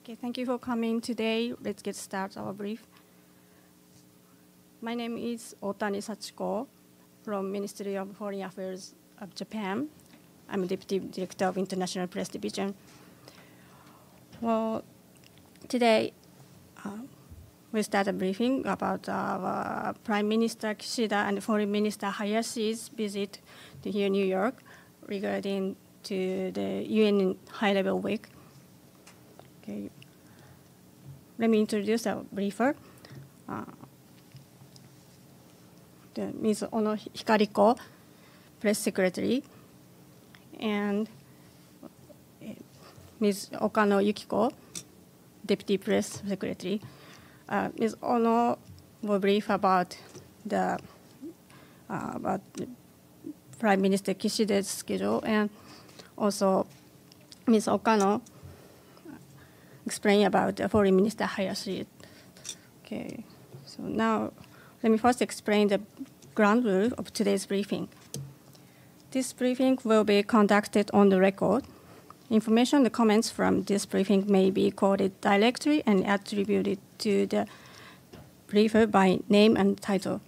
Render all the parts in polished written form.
Okay, thank you for coming today. Let's get started our brief. My name is Otani Sachiko from Ministry of Foreign Affairs of Japan. I'm Deputy Director of International Press Division. Well, today we start a briefing about our Prime Minister Kishida and Foreign Minister Hayashi's visit to here New York regarding to the UN High-Level Week. Okay. Let me introduce a briefer. Ms. Ono Hikariko, Press Secretary, and Ms. Okano Yukiko, Deputy Press Secretary. Ms. Ono will brief about the Prime Minister Kishida's schedule, and also Ms. Okano explain about the Foreign Minister Hayashi. Okay, so now let me first explain the ground rule of today's briefing. This briefing will be conducted on the record. Information and comments from this briefing may be quoted directly and attributed to the briefer by name and title.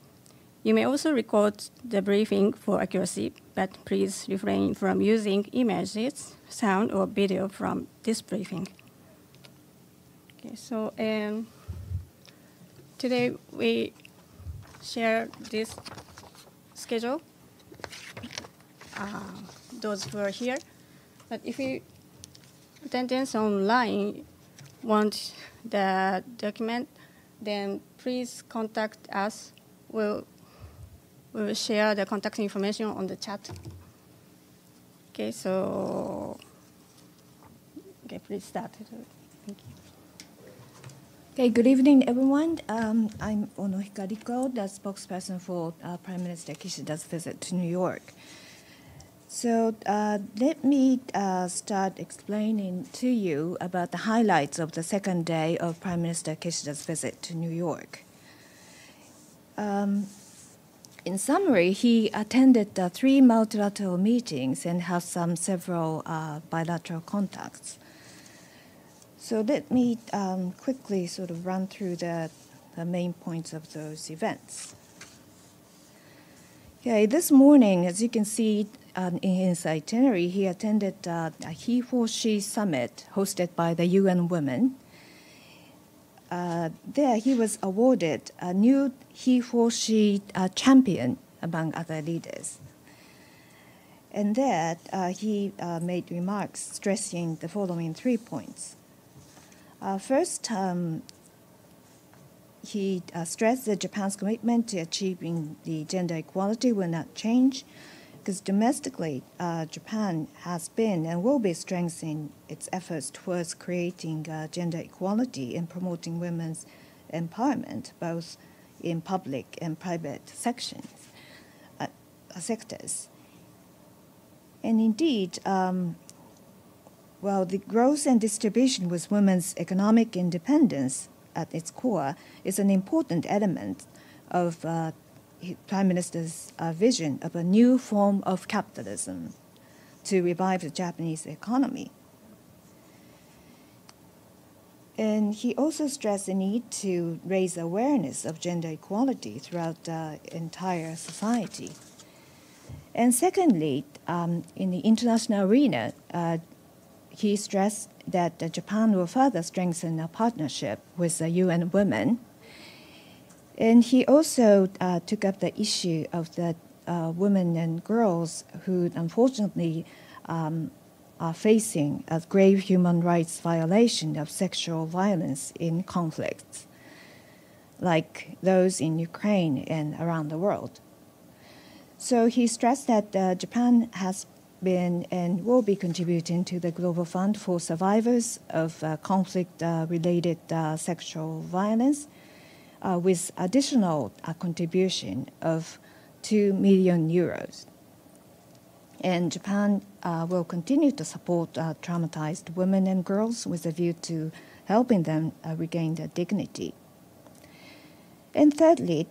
You may also record the briefing for accuracy, but please refrain from using images, sound, or video from this briefing. Okay, so today we share this schedule, those who are here. But if you attendance online want the document, then please contact us. We will share the contact information on the chat. Okay, so please start. Thank you. Okay, good evening, everyone. I'm Ono Hikariko, the spokesperson for Prime Minister Kishida's visit to New York. So let me start explaining to you about the highlights of the second day of Prime Minister Kishida's visit to New York. In summary, he attended 3 multilateral meetings and has several bilateral contacts. So let me quickly sort of run through the main points of those events. Okay, this morning, as you can see in his itinerary, he attended a He-for-She summit hosted by the UN Women. There, he was awarded a new He-for-She champion among other leaders. And there, he made remarks stressing the following 3 points. First, he stressed that Japan's commitment to achieving the gender equality will not change, because domestically, Japan has been and will be strengthening its efforts towards creating gender equality and promoting women's empowerment, both in public and private sectors. And indeed, while the growth and distribution with women's economic independence at its core is an important element of Prime Minister's vision of a new form of capitalism to revive the Japanese economy. And he also stressed the need to raise awareness of gender equality throughout the entire society. And secondly, in the international arena, he stressed that Japan will further strengthen a partnership with the UN Women. And he also took up the issue of the women and girls who unfortunately are facing a grave human rights violation of sexual violence in conflicts, like those in Ukraine and around the world. So he stressed that Japan has been and will be contributing to the Global Fund for Survivors of conflict-related sexual violence with additional contribution of 2 million euros. And Japan will continue to support traumatized women and girls with a view to helping them regain their dignity. And thirdly,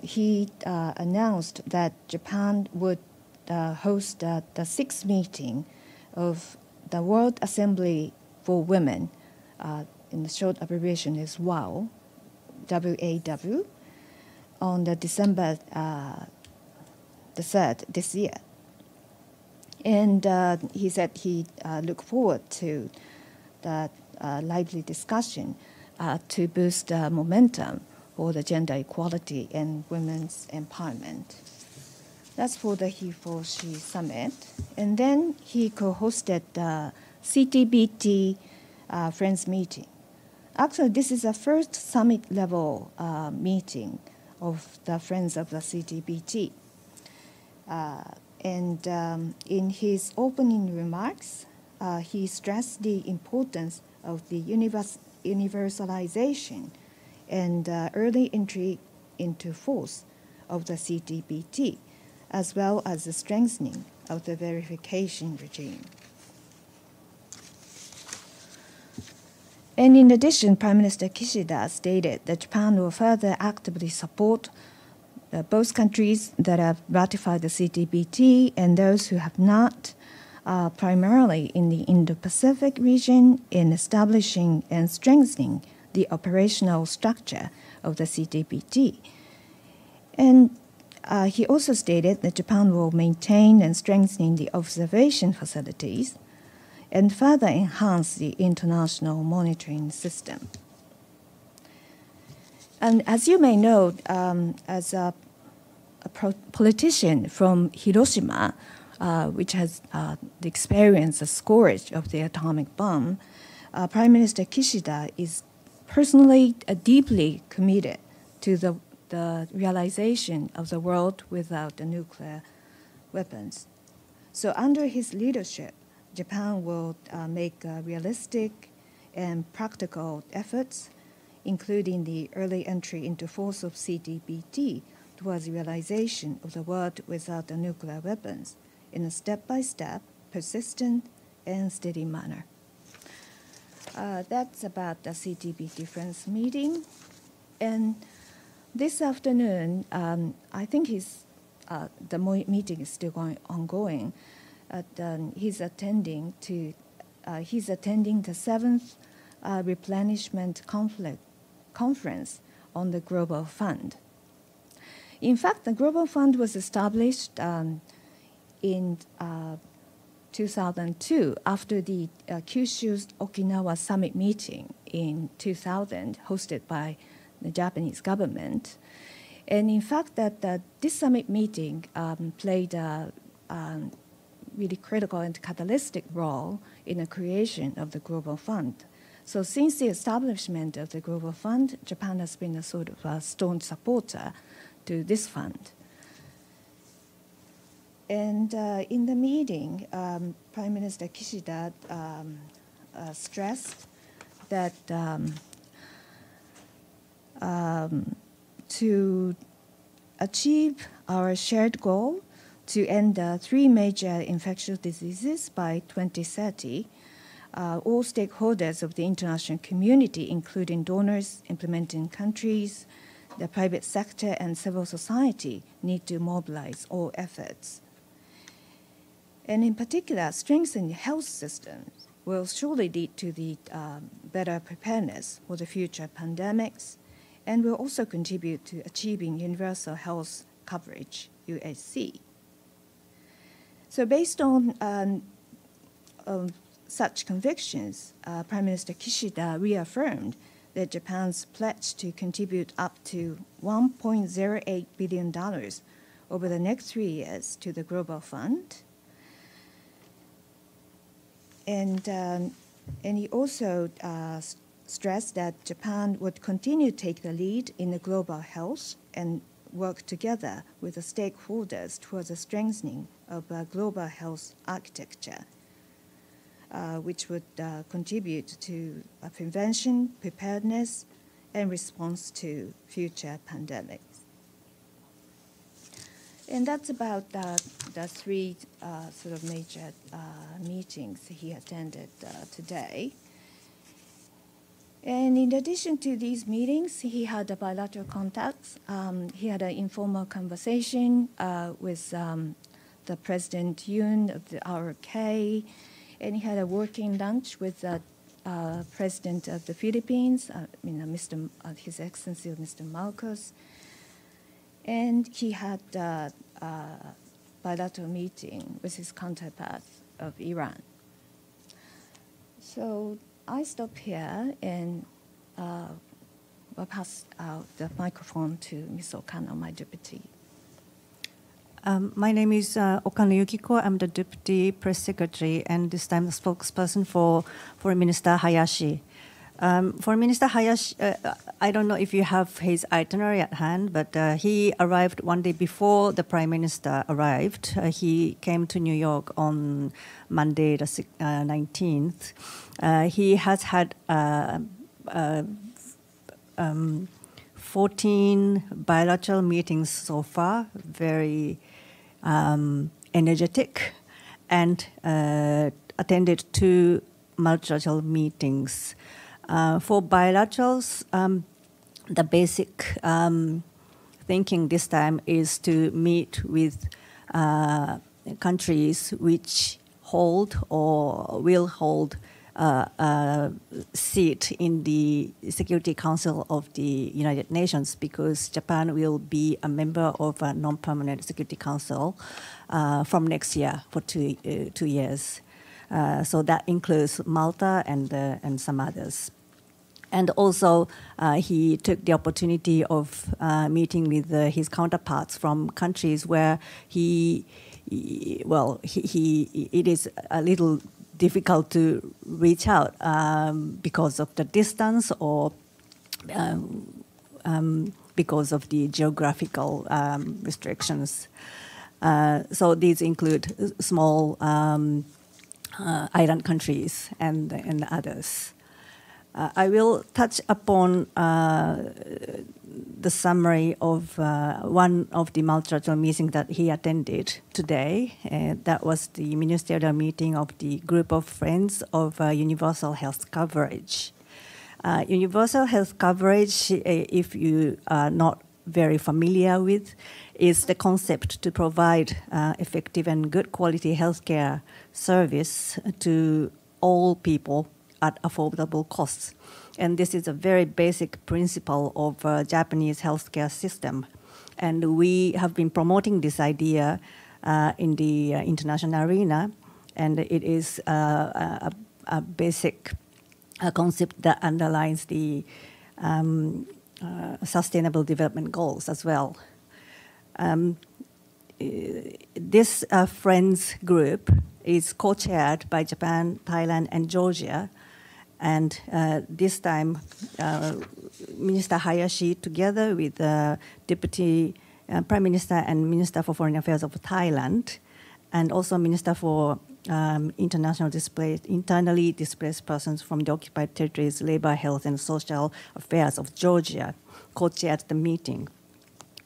he announced that Japan would host the 6th meeting of the World Assembly for Women in the short abbreviation is WAW, W-A-W, on the December the 3rd this year. And he said he looked forward to the lively discussion to boost momentum for the gender equality and women's empowerment. That's for the He for She Summit. And then he co-hosted the CTBT Friends meeting. Actually, this is the first summit-level meeting of the Friends of the CTBT. And in his opening remarks, he stressed the importance of the universalization and early entry into force of the CTBT, as well as the strengthening of the verification regime. And in addition, Prime Minister Kishida stated that Japan will further actively support both countries that have ratified the CTBT and those who have not, primarily in the Indo-Pacific region, in establishing and strengthening the operational structure of the CTBT. And he also stated that Japan will maintain and strengthen the observation facilities and further enhance the international monitoring system. And as you may know, as a politician from Hiroshima, which has the experience, the scourge of the atomic bomb, Prime Minister Kishida is personally deeply committed to the realization of the world without the nuclear weapons. So under his leadership, Japan will make realistic and practical efforts, including the early entry into force of CTBT towards realization of the world without the nuclear weapons in a step-by-step, persistent, and steady manner. That's about the CTBT Friends meeting. And this afternoon, I think the meeting is still ongoing. He's attending the 7th Replenishment Conference on the Global Fund. In fact, the Global Fund was established in 2002 after the Kyushu Okinawa Summit meeting in 2000, hosted by the Japanese government. And in fact, this summit meeting played a really critical and catalytic role in the creation of the Global Fund. So since the establishment of the Global Fund, Japan has been a sort of a staunch supporter to this fund. And in the meeting, Prime Minister Kishida stressed that to achieve our shared goal to end 3 major infectious diseases by 2030, all stakeholders of the international community, including donors, implementing countries, the private sector, and civil society, need to mobilize all efforts. And in particular, strengthening health systems will surely lead to the better preparedness for the future pandemics, and will also contribute to achieving universal health coverage, UHC. So based on such convictions, Prime Minister Kishida reaffirmed that Japan's pledge to contribute up to $1.08 billion over the next 3 years to the Global Fund. And he also stressed that Japan would continue to take the lead in the global health and work together with the stakeholders towards the strengthening of a global health architecture, which would contribute to prevention, preparedness, and response to future pandemics. And that's about the 3 sort of major meetings he attended today. And in addition to these meetings, he had bilateral contacts. He had an informal conversation with the President Yoon of the RK, and he had a working lunch with President of the Philippines, His Excellency Mr. Marcos, and he had a bilateral meeting with his counterpart of Iran. So I stop here and will pass out the microphone to Ms. Okano, my deputy. My name is Okano Yukiko. I'm the Deputy Press Secretary and this time the spokesperson for Foreign Minister Hayashi. Foreign Minister Hayashi, I don't know if you have his itinerary at hand, but he arrived one day before the Prime Minister arrived. He came to New York on Monday, the 19th. He has had 14 bilateral meetings so far, very energetic, and attended 2 multilateral meetings. For bilaterals, the basic thinking this time is to meet with countries which hold or will hold a seat in the Security Council of the United Nations, because Japan will be a member of a non-permanent Security Council from next year for 2 years. So that includes Malta and some others. And also, he took the opportunity of meeting with his counterparts from countries where it is a little difficult to reach out because of the distance or because of the geographical restrictions. So these include small island countries and others. I will touch upon the summary of one of the multilateral meetings that he attended today. That was the ministerial meeting of the Group of Friends of Universal Health Coverage. Universal health coverage, if you are not very familiar with, is the concept to provide effective and good quality healthcare service to all people at affordable costs. And this is a very basic principle of Japanese healthcare system. And we have been promoting this idea in the international arena, and it is a basic concept that underlines the Sustainable Development Goals as well. This Friends group is co-chaired by Japan, Thailand, and Georgia. And this time, Minister Hayashi, together with Deputy Prime Minister and Minister for Foreign Affairs of Thailand, and also Minister for internally displaced persons from the occupied territories, labor, health, and social affairs of Georgia, co-chaired the meeting.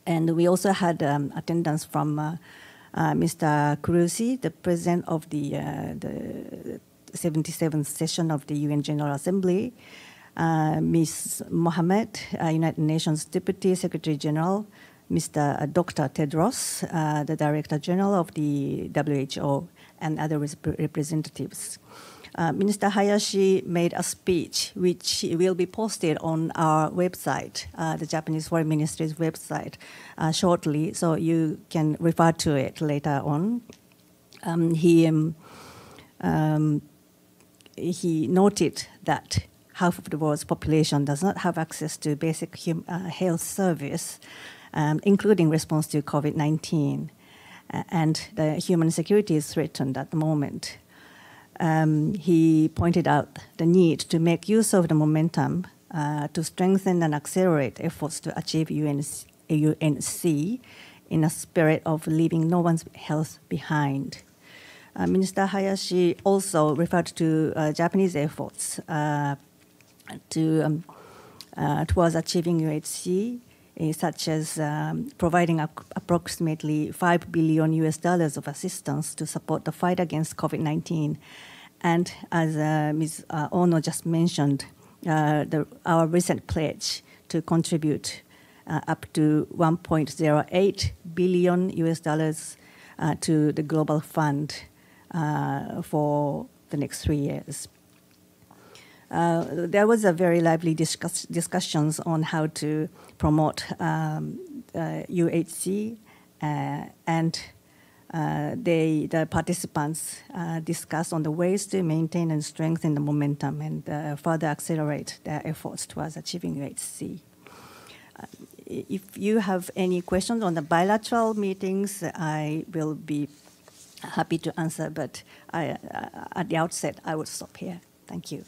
And we also had attendance from Mr. Kurusi, the president of the 77th session of the UN General Assembly, Ms. Mohammed, United Nations Deputy Secretary General, Mr. Dr. Tedros, the Director General of the WHO, and other representatives. Minister Hayashi made a speech which will be posted on our website, the Japanese Foreign Ministry's website, shortly, so you can refer to it later on. He noted that half of the world's population does not have access to basic health service, including response to COVID-19, and the human security is threatened at the moment. He pointed out the need to make use of the momentum to strengthen and accelerate efforts to achieve UNC in a spirit of leaving no one's health behind. Minister Hayashi also referred to Japanese efforts towards achieving UHC, such as providing approximately $5 billion of assistance to support the fight against COVID-19. And as Ms. Ono just mentioned, our recent pledge to contribute up to $1.08 billion to the Global Fund for the next 3 years. there was a very lively discussions on how to promote UHC, and the participants discussed on the ways to maintain and strengthen the momentum and further accelerate their efforts towards achieving UHC. If you have any questions on the bilateral meetings, I will be happy to answer, but at the outset, I would stop here. Thank you.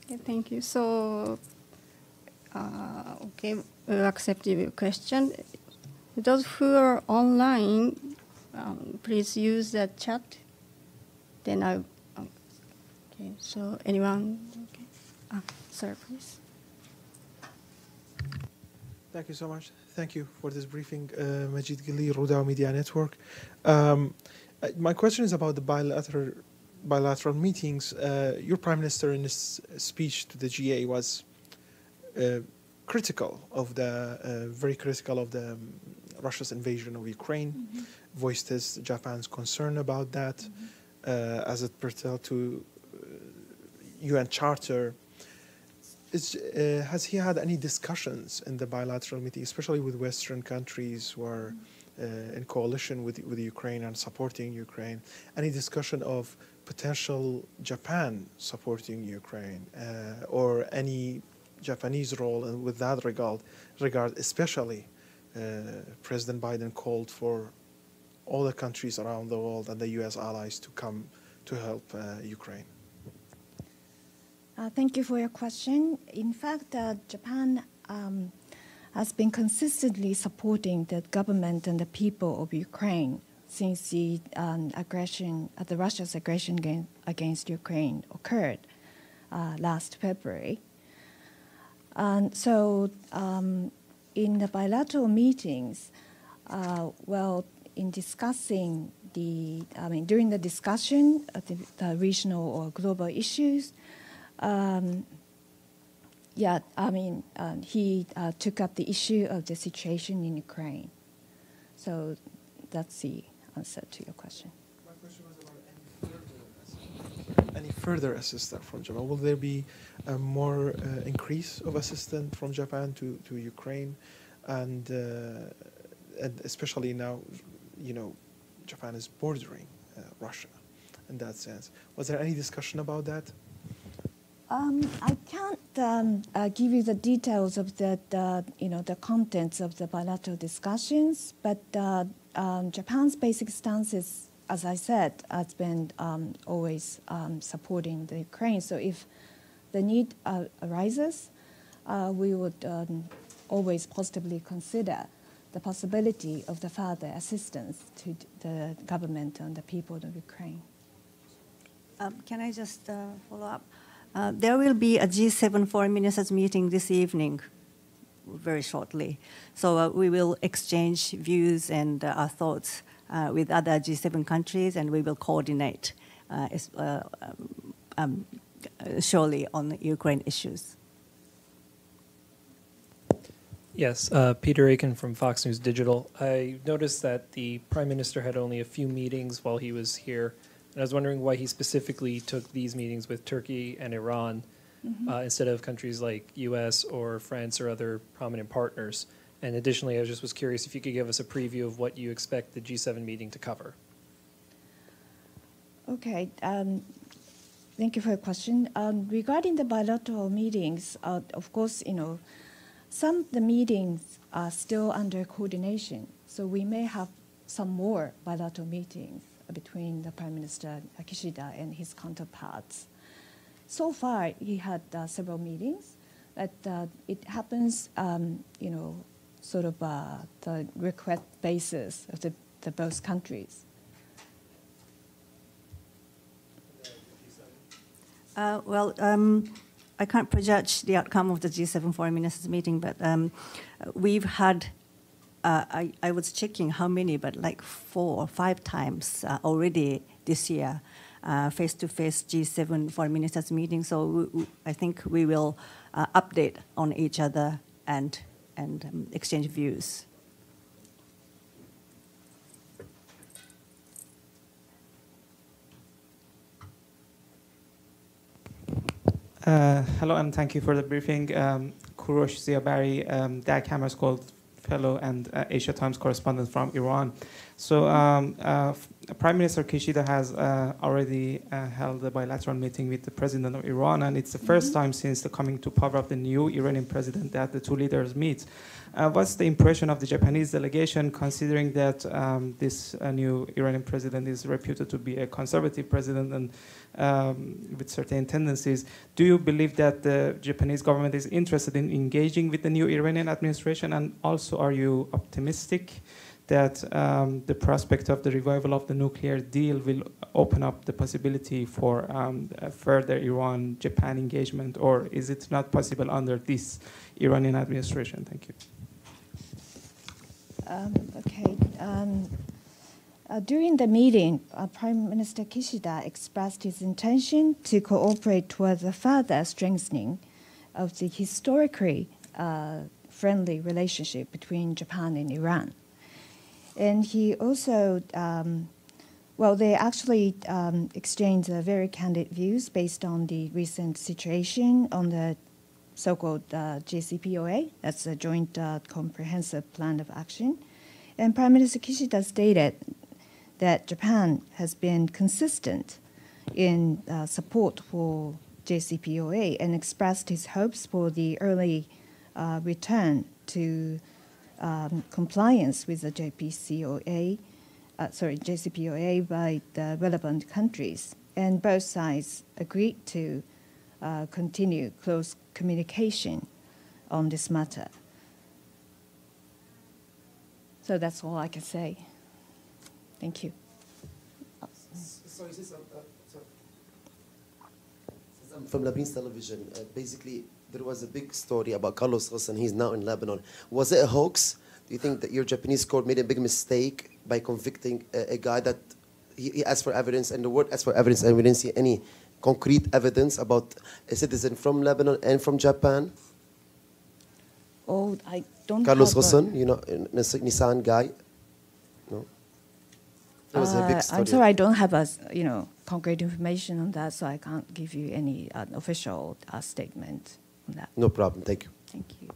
Okay, thank you. So, okay, we'll accept your question. Those who are online, please use the chat. Then okay, so anyone? Okay. Sir, please. Thank you so much. Thank you for this briefing, Majid Gili, Rudao Media Network. My question is about the bilateral meetings. Your Prime Minister in his speech to the GA was critical of the, very critical of the Russia's invasion of Ukraine, voiced his Japan's concern about that as it pertains to UN Charter. Has he had any discussions in the bilateral meeting, especially with Western countries who are in coalition with Ukraine and supporting Ukraine? Any discussion of potential Japan supporting Ukraine or any Japanese role with that regard, especially President Biden called for all the countries around the world and the U.S. allies to come to help Ukraine? Thank you for your question. In fact, Japan has been consistently supporting the government and the people of Ukraine since the Russia's aggression against Ukraine occurred last February. And so, in the bilateral meetings, in discussing during the discussion of the regional or global issues. He took up the issue of the situation in Ukraine. So that's the answer to your question. My question was about any further assistance from Japan. Will there be a more increase of assistance from Japan to Ukraine, and especially now, Japan is bordering Russia in that sense. Was there any discussion about that? I can't give you the details of the contents of the bilateral discussions, but Japan's basic stance is, as I said, has been always supporting the Ukraine. So if the need arises, we would always positively consider the possibility of the further assistance to the government and the people of Ukraine. Can I just follow up? There will be a G7 foreign ministers meeting this evening, very shortly. So we will exchange views and our thoughts with other G7 countries, and we will coordinate surely on Ukraine issues. Yes, Peter Aiken from Fox News Digital. I noticed that the Prime Minister had only a few meetings while he was here. And I was wondering why he specifically took these meetings with Turkey and Iran instead of countries like U.S. or France or other prominent partners. And additionally, I just was curious if you could give us a preview of what you expect the G7 meeting to cover. Okay. Thank you for your question. Regarding the bilateral meetings, of course, some of the meetings are still under coordination. So we may have some more bilateral meetings between the Prime Minister Kishida and his counterparts. So far, he had several meetings, but it happens, sort of the request basis of the both countries. I can't prejudge the outcome of the G7 foreign ministers meeting, but we've had. I was checking how many, but like 4 or 5 times already this year, face-to-face G7 foreign ministers meeting. So I think we will update on each other and exchange views. Hello, and thank you for the briefing. Kurosh Ziabari, DAC Hammer School Fellow and Asia Times correspondent from Iran. So Prime Minister Kishida has already held a bilateral meeting with the President of Iran, and it's the first time since the coming to power of the new Iranian president that the two leaders meet. What's the impression of the Japanese delegation, considering that this new Iranian president is reputed to be a conservative president and with certain tendencies? Do you believe that the Japanese government is interested in engaging with the new Iranian administration? And also, are you optimistic that the prospect of the revival of the nuclear deal will open up the possibility for further Iran-Japan engagement, or is it not possible under this Iranian administration? Thank you. During the meeting, Prime Minister Kishida expressed his intention to cooperate towards a further strengthening of the historically friendly relationship between Japan and Iran. And he also, they actually exchanged very candid views based on the recent situation on the so-called JCPOA, that's a Joint Comprehensive Plan of Action. And Prime Minister Kishida stated that Japan has been consistent in support for JCPOA and expressed his hopes for the early return to compliance with the JCPOA by the relevant countries. And both sides agreed to continue close communication on this matter. So that's all I can say. Thank you. So I'm from Lebanese television. Basically, there was a big story about Carlos Ghosn. He's now in Lebanon. Was it a hoax? Do you think that your Japanese court made a big mistake by convicting a guy that he asked for evidence, and the word asked for evidence, and we didn't see any concrete evidence about a citizen from Lebanon and from Japan? Oh, I don't Carlos have Ghosn, you know, Nissan guy. No? It was a big story. I'm sorry, I don't have concrete information on that, so I can't give you any official statement on that. No problem. Thank you. Thank you.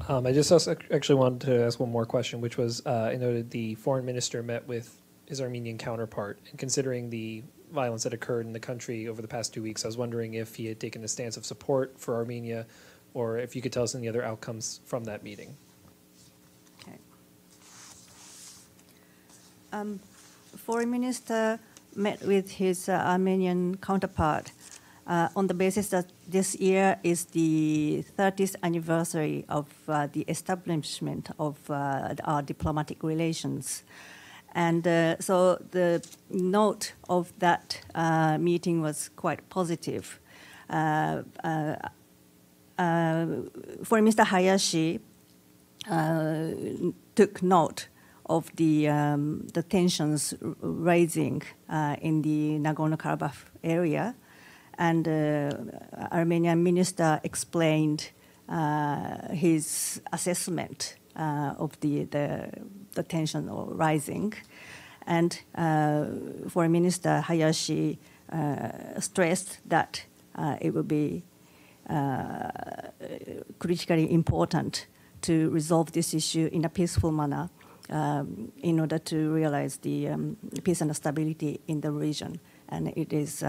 I just also actually wanted to ask one more question, which was I noted the foreign minister met with his Armenian counterpart, and considering the violence that occurred in the country over the past 2 weeks, I was wondering if he had taken a stance of support for Armenia, or if you could tell us any other outcomes from that meeting. Okay. Foreign minister met with his Armenian counterpart on the basis that this year is the 30th anniversary of the establishment of our diplomatic relations. And so the note of that meeting was quite positive. Foreign Minister Hayashi took note of the tensions rising in the Nagorno-Karabakh area, and Armenian minister explained his assessment of the tension rising, and Foreign Minister Hayashi stressed that it would be critically important to resolve this issue in a peaceful manner in order to realize the peace and stability in the region. And it is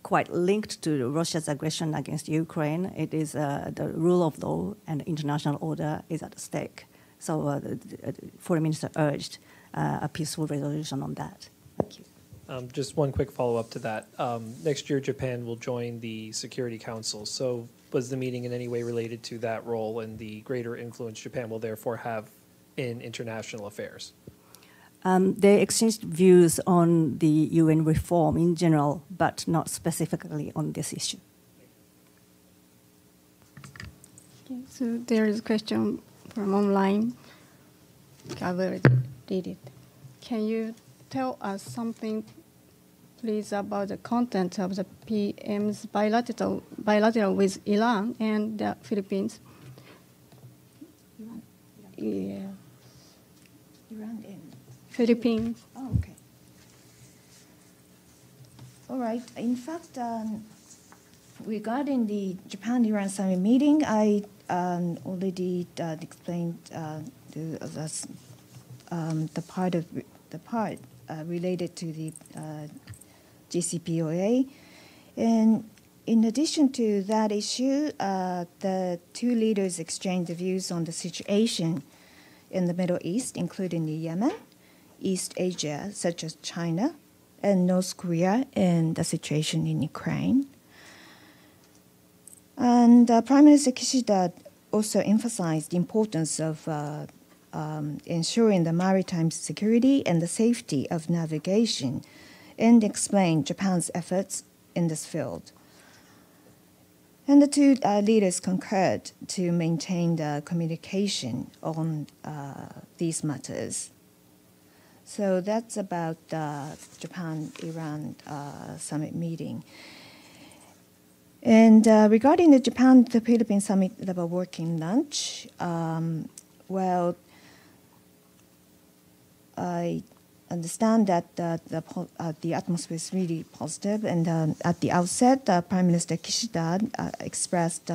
quite linked to Russia's aggression against Ukraine. It is the rule of law and international order is at stake. So the foreign minister urged a peaceful resolution on that. Thank you. Just one quick follow-up to that. Next year, Japan will join the Security Council. So was the meeting in any way related to that role and the greater influence Japan will therefore have in international affairs? They exchanged views on the UN reform in general, but not specifically on this issue. Okay, so there is a question from online. I will read it. Can you tell us something, please, about the content of the PM's bilateral with Iran and the Philippines? Iran and Philippines. Oh, okay. right. In fact, regarding the Japan-Iran summit meeting, I already explained the part related to the JCPOA, and in addition to that issue, the two leaders exchanged views on the situation in the Middle East, including the Yemen, East Asia, such as China, and North Korea, and the situation in Ukraine. And Prime Minister Kishida also emphasized the importance of ensuring the maritime security and the safety of navigation, and explained Japan's efforts in this field. And the two leaders concurred to maintain the communication on these matters. So that's about the Japan-Iran summit meeting. And regarding the Japan-Philippines summit level working lunch, well, I understand that the atmosphere is really positive, and at the outset, Prime Minister Kishida expressed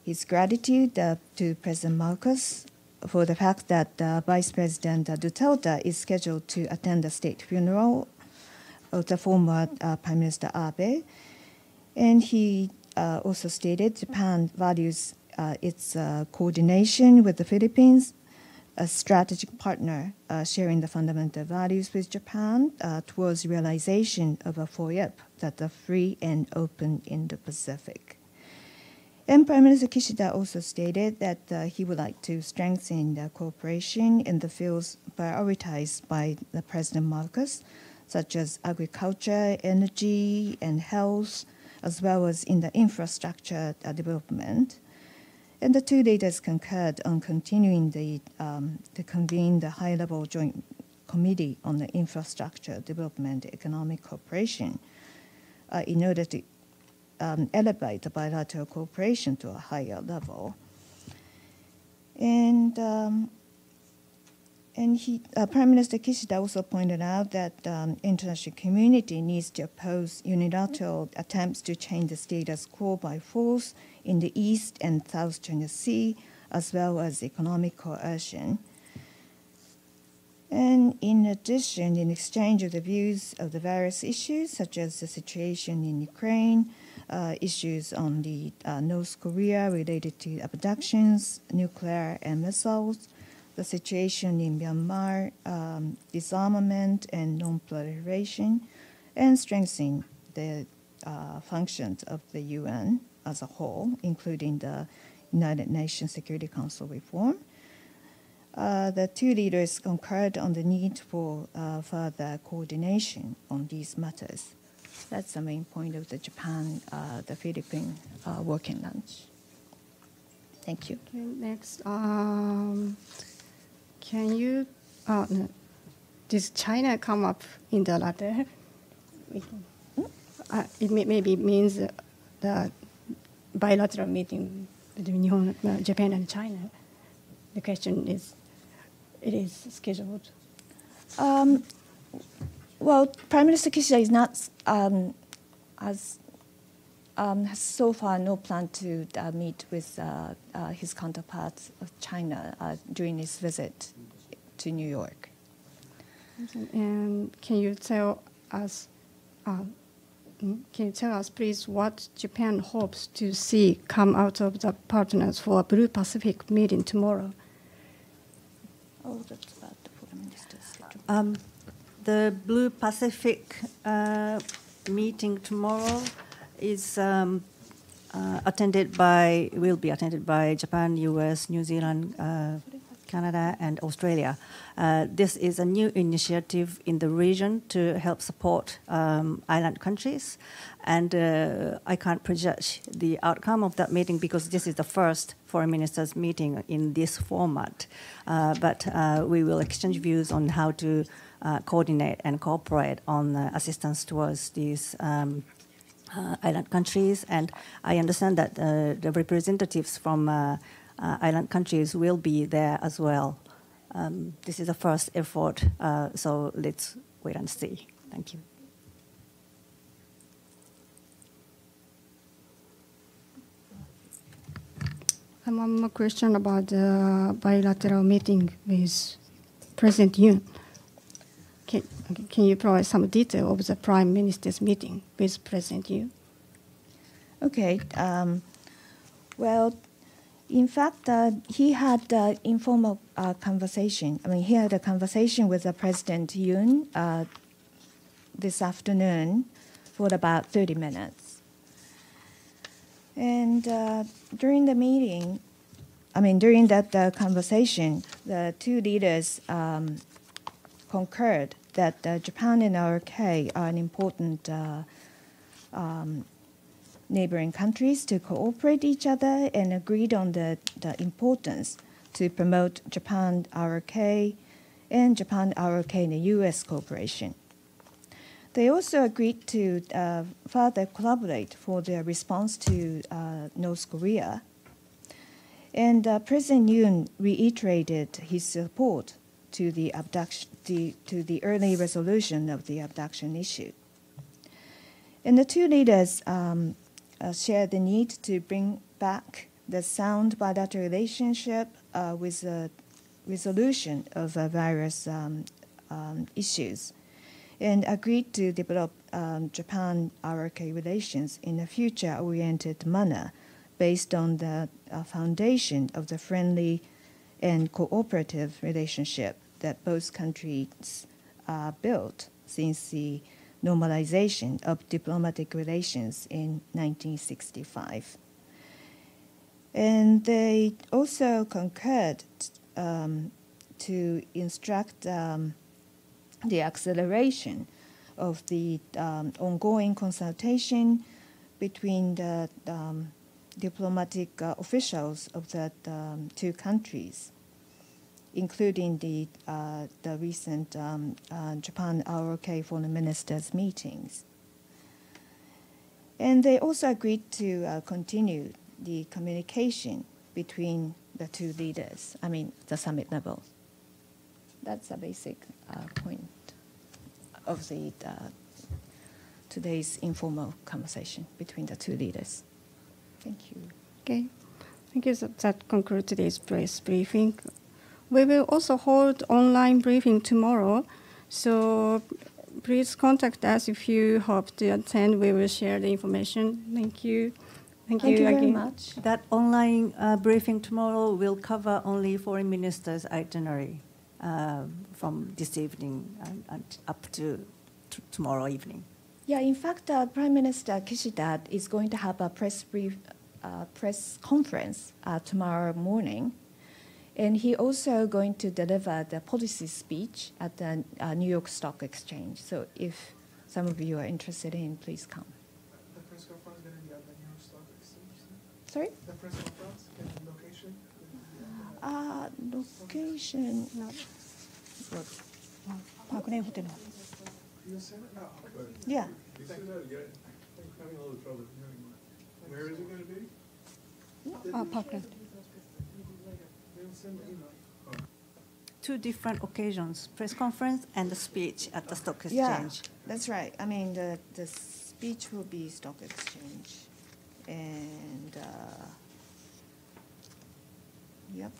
his gratitude to President Marcos for the fact that Vice President Duterte is scheduled to attend the state funeral of the former Prime Minister Abe, and he also stated Japan values its coordination with the Philippines, a strategic partner sharing the fundamental values with Japan towards realization of a FOIP, that the free and open Indo-Pacific. And Prime Minister Kishida also stated that he would like to strengthen the cooperation in the fields prioritized by the President Marcos, such as agriculture, energy, and health, as well as in the infrastructure development. And the two leaders concurred on continuing to convene the high-level joint committee on the infrastructure development economic cooperation in order to elevate the bilateral cooperation to a higher level. And Prime Minister Kishida also pointed out that the international community needs to oppose unilateral attempts to change the status quo by force in the East and South China Sea, as well as economic coercion. And in addition, in exchange of the views of the various issues, such as the situation in Ukraine, issues on the North Korea related to abductions, nuclear and missiles, the situation in Myanmar, disarmament and non-proliferation, and strengthening the functions of the UN as a whole, including the United Nations Security Council reform. The two leaders concurred on the need for further coordination on these matters. That's the main point of the the Philippine working lunch. Thank you. Okay, next, can you, no, does China come up in the letter? It maybe means the bilateral meeting between Japan and China. The question is, it is scheduled. Well, Prime Minister Kishida is not has so far no plan to meet with his counterparts of China during his visit to New York. And can you tell us, please, what Japan hopes to see come out of the partners for a Blue Pacific meeting tomorrow? Oh, that's about the foreign minister's schedule. The Blue Pacific meeting tomorrow is will be attended by Japan, US, New Zealand, Canada, and Australia. This is a new initiative in the region to help support island countries. And I can't prejudge the outcome of that meeting because this is the first foreign ministers meeting in this format. But we will exchange views on how to coordinate and cooperate on assistance towards these island countries. And I understand that the representatives from island countries will be there as well. This is the first effort, so let's wait and see. Thank you. One more question about the bilateral meeting with President Yoon. Can you provide some detail of the Prime Minister's meeting with President Yoon? Okay. Well, in fact, he had an informal conversation. I mean, he had a conversation with President Yoon this afternoon for about 30 minutes. And during the meeting, during that conversation, the two leaders concurred that Japan and ROK are an important neighboring countries to cooperate each other, and agreed on the importance to promote Japan ROK and Japan ROK in the U.S. cooperation. They also agreed to further collaborate for their response to North Korea. And President Yoon reiterated his support to the abduction, to the early resolution of the abduction issue. And the two leaders shared the need to bring back the sound bilateral relationship with the resolution of various issues, and agreed to develop Japan-ROK relations in a future-oriented manner based on the foundation of the friendly and cooperative relationship that both countries built since the normalization of diplomatic relations in 1965. And they also concurred to instruct the acceleration of the ongoing consultation between the diplomatic officials of the two countries, including the recent Japan-ROK foreign ministers meetings. And they also agreed to continue the communication between the two leaders, the summit level. That's a basic point of the today's informal conversation between the two leaders. Thank you. Okay, thank you. That concludes today's press briefing. We will also hold online briefing tomorrow, so please contact us if you hope to attend. We will share the information. Thank you. Thank you very much. That online briefing tomorrow will cover only foreign minister's itinerary from this evening and up to tomorrow evening. Yeah, in fact, Prime Minister Kishida is going to have a press conference tomorrow morning, and he also going to deliver the policy speech at the New York Stock Exchange. So if some of you are interested in, please come. The press conference is going to be at the New York Stock Exchange? Sorry? The press conference and the location? Location. Parkland Hotel. You said it? Oh, okay. Yeah. You said that again. I'm having a little trouble hearing that. Where is it going to be? Parkland. They'll send the email. Oh. Two different occasions, press conference and the speech at the stock exchange. Yeah, that's right. The speech will be stock exchange. And, yep.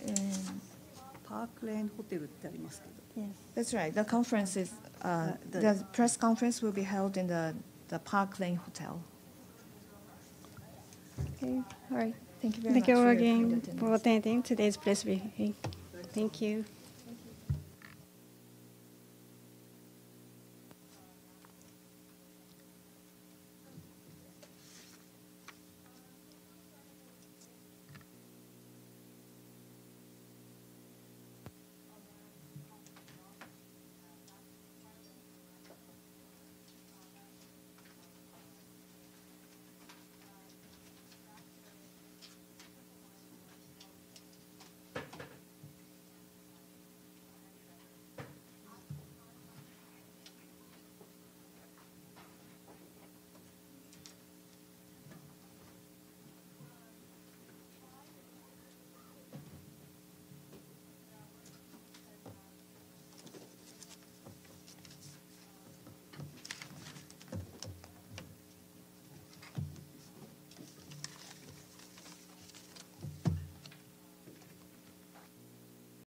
And Parkland Hotel ってありますけど。 Yes. that's right. The conference is, the press conference will be held in the Park Lane Hotel. Okay, all right. Thank you very Thank much. you for all your kind again attendance. for attending today's press briefing. Thank you.